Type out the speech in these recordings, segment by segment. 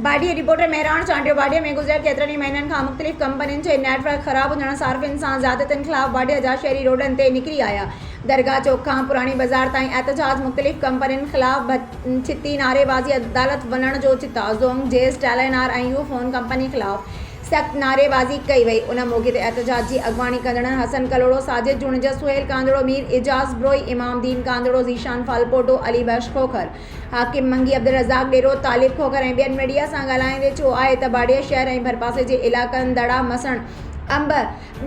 बाडीअ reporter Mehran Chandio बाडीअ में गुज़िरियल केतिरनि महीननि खां मुख़्तलिफ़ कंपनियुनि जे नेटवर्क ख़राब हुजण सार्फ़िन सां ज़्यादतियुनि ख़िलाफ़ बाडीअ जा शहरी रोडनि ते निकिरी आया। दरगाह चौक खां पुराणी बाज़ार ताईं एहतजाज मुख़्तलिफ़ कंपनियुनि ख़िलाफ़ छिती नारेबाज़ी अदालत वञण जो चिता ज़ोंग जेस टेलीनॉर ऐं यू फोन कंपनी ख़िलाफ़ सख़्त नारेबाज़ी कई वई। उन मौक़े ते एहतजाज जी अॻवानी कंदड़नि हसन कलोड़ो साजिद जुणज सुहेल कांदड़ो मीर इजाज़ ब्रोई इमामदीन कांदड़ो ज़ीशान फालपोटो अली बख्श खोखर हाकिम मंगी अब्दुल रज़ाक डेरो तालिब खोखर ऐं ॿियनि मीडिया सां ॻाल्हाईंदे चयो आहे त बाडीअ शहर ऐं भरपासे जे इलाइक़नि दड़ा मसण अंब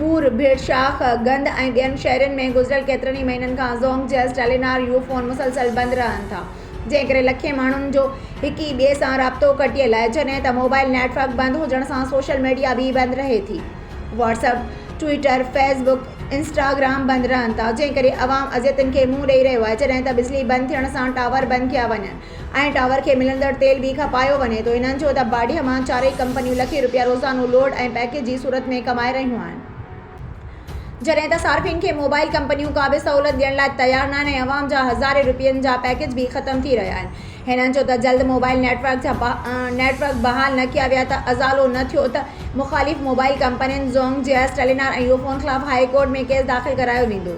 ॿूर भिड़शाख गंद ऐं ॿियनि शहरनि में गुज़िरियल केतिरनि महीननि खां ज़ोंग जेस टेलीनॉर यू फोन मुसलसल बंदि रहनि था, जंहिं करे लखे माण्हुनि जो हिक ॿिए सां राब्तो कटियल आहे, जॾहिं त मोबाइल नेटवर्क बंदि हुजण सां सोशल मीडिया बि बंदि रहे थी। व्हाट्सएप, ट्विटर, फेसबुक, इंस्टाग्राम बंदि रहनि था, जंहिं करे अवाम अज़ियतुनि खे मुंहुं ॾेई रहियो आहे, जॾहिं त बिजली बंदि थियण सां टावर बंदि कया वञनि ऐं टावर खे मिलंदड़ तेल बि खपायो वञे थो। इन्हनि चयो त बाडीअ मां चारई कंपनियूं लखे रुपया रोज़ानो लोड ऐं पैकेज जी सूरत में कमाए रहियूं आहिनि, जॾहिं त सार्फ़िन खे मोबाइल कंपनियूं का बि सहूलियत ॾियण लाइ तयारु न आहिनि ऐं अवाम जा हज़ारे रुपयनि जा पैकेज बि ख़तमु थी रहिया आहिनि। हिननि चयो त जल्द मोबाइल नेटवर्क बहाल न कया विया त अज़ालो न थियो त मुख़ालिफ़ मोबाइल कंपनियुनि ज़ोंग जेस टेलीनॉर ऐं यू फोन ख़िलाफ़ हाई कोर्ट में केस दाख़िल करायो वेंदो।